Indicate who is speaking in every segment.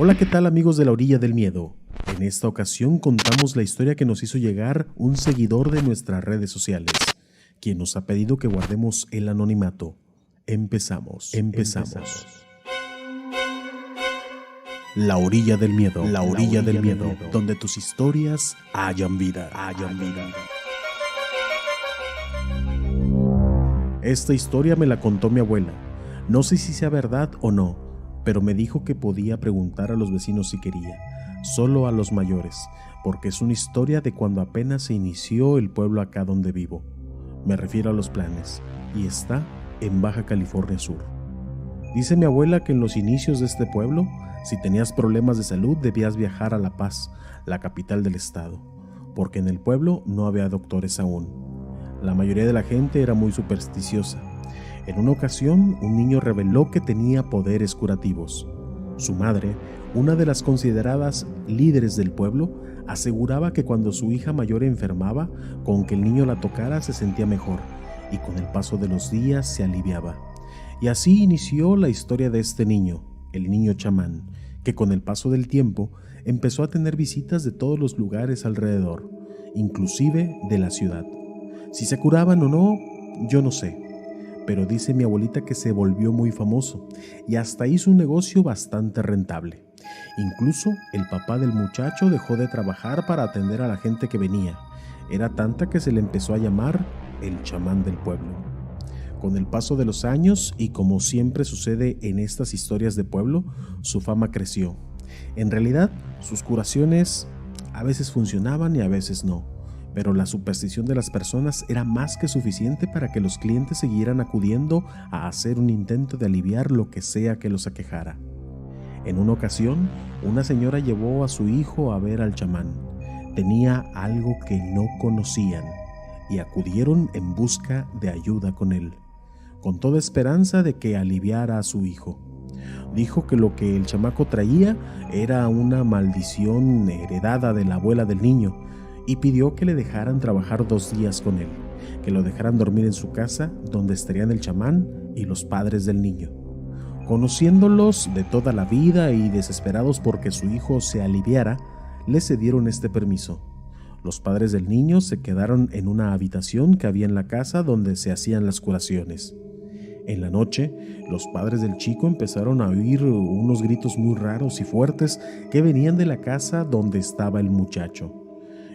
Speaker 1: Hola, ¿qué tal amigos de la orilla del miedo? En esta ocasión contamos la historia que nos hizo llegar un seguidor de nuestras redes sociales, quien nos ha pedido que guardemos el anonimato. Empezamos. La orilla del miedo, donde tus historias hayan vida. Esta historia me la contó mi abuela. No sé si sea verdad o no, pero me dijo que podía preguntar a los vecinos si quería, solo a los mayores, porque es una historia de cuando apenas se inició el pueblo acá donde vivo. Me refiero a Los Planes, y está en Baja California Sur. Dice mi abuela que en los inicios de este pueblo, si tenías problemas de salud debías viajar a La Paz, la capital del estado, porque en el pueblo no había doctores aún. La mayoría de la gente era muy supersticiosa. En una ocasión, un niño reveló que tenía poderes curativos. Su madre, una de las consideradas líderes del pueblo, aseguraba que cuando su hija mayor enfermaba, con que el niño la tocara se sentía mejor, y con el paso de los días se aliviaba. Y así inició la historia de este niño, el niño chamán, que con el paso del tiempo empezó a tener visitas de todos los lugares alrededor, inclusive de la ciudad. Si se curaban o no, yo no sé, pero dice mi abuelita que se volvió muy famoso y hasta hizo un negocio bastante rentable. Incluso el papá del muchacho dejó de trabajar para atender a la gente que venía. Era tanta que se le empezó a llamar el chamán del pueblo. Con el paso de los años, y como siempre sucede en estas historias de pueblo, su fama creció. En realidad, sus curaciones a veces funcionaban y a veces no, pero la superstición de las personas era más que suficiente para que los clientes siguieran acudiendo a hacer un intento de aliviar lo que sea que los aquejara. En una ocasión, una señora llevó a su hijo a ver al chamán. Tenía algo que no conocían y acudieron en busca de ayuda con él, con toda esperanza de que aliviara a su hijo. Dijo que lo que el chamaco traía era una maldición heredada de la abuela del niño y pidió que le dejaran trabajar 2 días con él, que lo dejaran dormir en su casa donde estarían el chamán y los padres del niño. Conociéndolos de toda la vida y desesperados porque su hijo se aliviara, le cedieron este permiso. Los padres del niño se quedaron en una habitación que había en la casa donde se hacían las curaciones. En la noche, los padres del chico empezaron a oír unos gritos muy raros y fuertes que venían de la casa donde estaba el muchacho.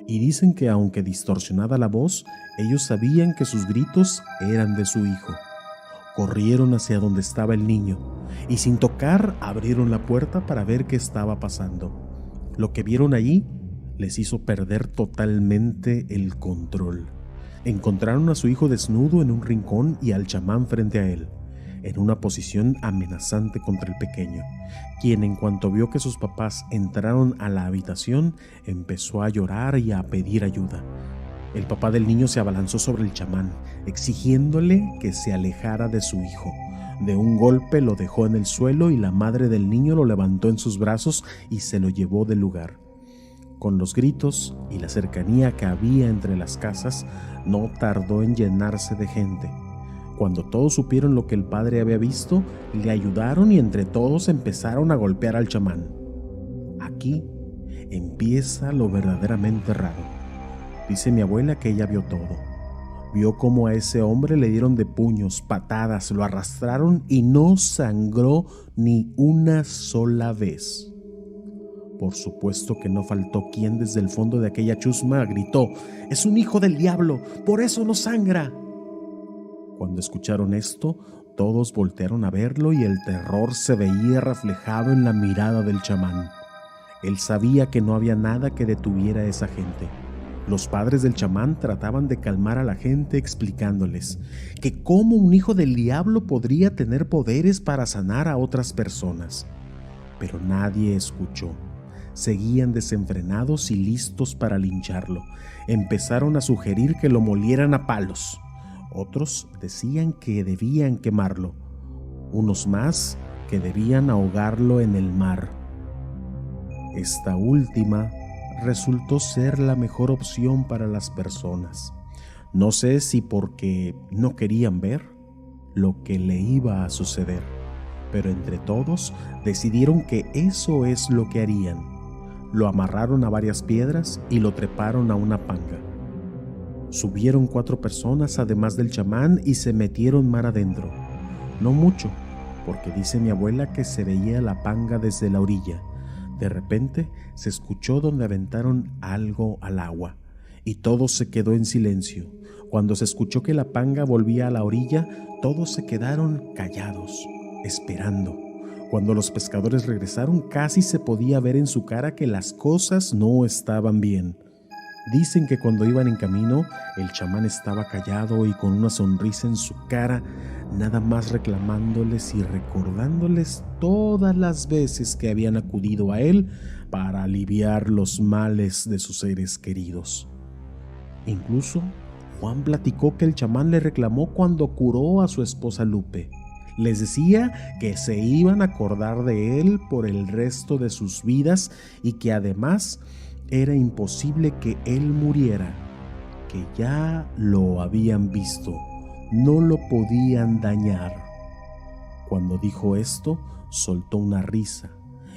Speaker 1: Y dicen que aunque distorsionada la voz, ellos sabían que sus gritos eran de su hijo. Corrieron hacia donde estaba el niño y sin tocar abrieron la puerta para ver qué estaba pasando. Lo que vieron allí les hizo perder totalmente el control. Encontraron a su hijo desnudo en un rincón y al chamán frente a él, en una posición amenazante contra el pequeño, quien en cuanto vio que sus papás entraron a la habitación, empezó a llorar y a pedir ayuda. El papá del niño se abalanzó sobre el chamán, exigiéndole que se alejara de su hijo. De un golpe lo dejó en el suelo y la madre del niño lo levantó en sus brazos y se lo llevó del lugar. Con los gritos y la cercanía que había entre las casas, no tardó en llenarse de gente. Cuando todos supieron lo que el padre había visto, le ayudaron y entre todos empezaron a golpear al chamán. Aquí empieza lo verdaderamente raro. Dice mi abuela que ella vio todo. Vio cómo a ese hombre le dieron de puños, patadas, lo arrastraron y no sangró ni una sola vez. Por supuesto que no faltó quien desde el fondo de aquella chusma gritó: «¡Es un hijo del diablo! ¡Por eso no sangra!». Cuando escucharon esto, todos voltearon a verlo y el terror se veía reflejado en la mirada del chamán. Él sabía que no había nada que detuviera a esa gente. Los padres del chamán trataban de calmar a la gente explicándoles que cómo un hijo del diablo podría tener poderes para sanar a otras personas. Pero nadie escuchó. Seguían desenfrenados y listos para lincharlo. Empezaron a sugerir que lo molieran a palos. Otros decían que debían quemarlo. Unos más que debían ahogarlo en el mar. Esta última resultó ser la mejor opción para las personas. No sé si porque no querían ver lo que le iba a suceder, pero entre todos decidieron que eso es lo que harían. Lo amarraron a varias piedras y lo treparon a una panga. Subieron 4 personas además del chamán y se metieron mar adentro. No mucho, porque dice mi abuela que se veía la panga desde la orilla. De repente se escuchó donde aventaron algo al agua y todo se quedó en silencio. Cuando se escuchó que la panga volvía a la orilla, todos se quedaron callados, esperando. Cuando los pescadores regresaron, casi se podía ver en su cara que las cosas no estaban bien. Dicen que cuando iban en camino, el chamán estaba callado y con una sonrisa en su cara, nada más reclamándoles y recordándoles todas las veces que habían acudido a él para aliviar los males de sus seres queridos. Incluso, Juan platicó que el chamán le reclamó cuando curó a su esposa Lupe. Les decía que se iban a acordar de él por el resto de sus vidas y que además era imposible que él muriera, que ya lo habían visto, no lo podían dañar. Cuando dijo esto, soltó una risa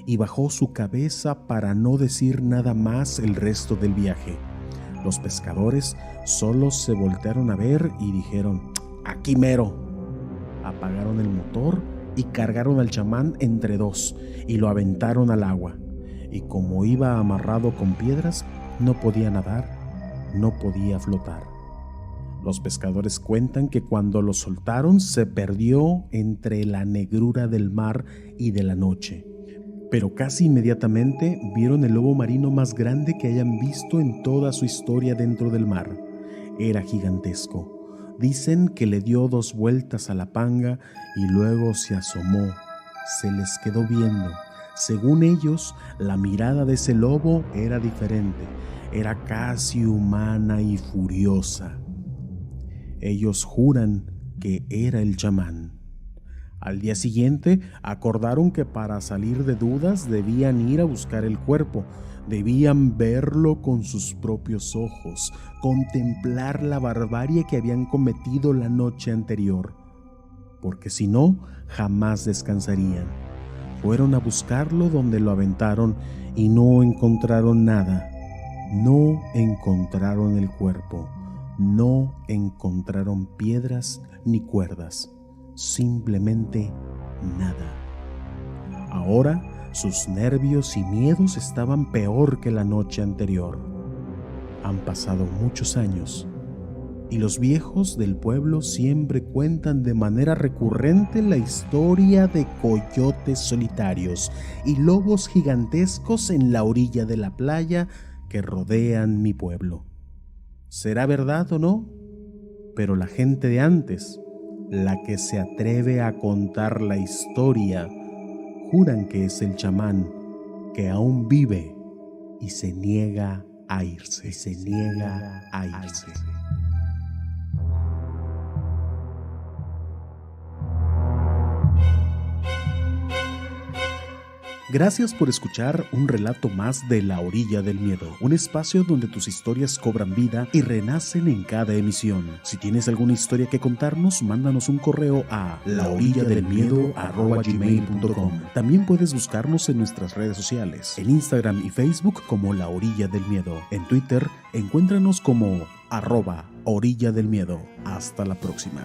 Speaker 1: y bajó su cabeza para no decir nada más el resto del viaje. Los pescadores solo se voltearon a ver y dijeron: «Aquí mero». Apagaron el motor y cargaron al chamán entre 2 y lo aventaron al agua. Y como iba amarrado con piedras, no podía nadar, no podía flotar. Los pescadores cuentan que cuando lo soltaron se perdió entre la negrura del mar y de la noche. Pero casi inmediatamente vieron el lobo marino más grande que hayan visto en toda su historia dentro del mar. Era gigantesco. Dicen que le dio 2 vueltas a la panga y luego se asomó. Se les quedó viendo. Según ellos, la mirada de ese lobo era diferente, era casi humana y furiosa. Ellos juran que era el chamán. Al día siguiente, acordaron que para salir de dudas debían ir a buscar el cuerpo, debían verlo con sus propios ojos, contemplar la barbarie que habían cometido la noche anterior, porque si no, jamás descansarían. Fueron a buscarlo donde lo aventaron y no encontraron nada. No encontraron el cuerpo, no encontraron piedras ni cuerdas, simplemente nada. Ahora sus nervios y miedos estaban peor que la noche anterior. Han pasado muchos años y los viejos del pueblo siempre cuentan de manera recurrente la historia de coyotes solitarios y lobos gigantescos en la orilla de la playa que rodean mi pueblo. ¿Será verdad o no? Pero la gente de antes, la que se atreve a contar la historia, juran que es el chamán que aún vive y se niega a irse, Gracias por escuchar un relato más de La Orilla del Miedo, un espacio donde tus historias cobran vida y renacen en cada emisión. Si tienes alguna historia que contarnos, mándanos un correo a laorilladelmiedo@gmail.com. También puedes buscarnos en nuestras redes sociales, en Instagram y Facebook como La Orilla del Miedo. En Twitter, encuéntranos como @Orilla del Miedo. Hasta la próxima.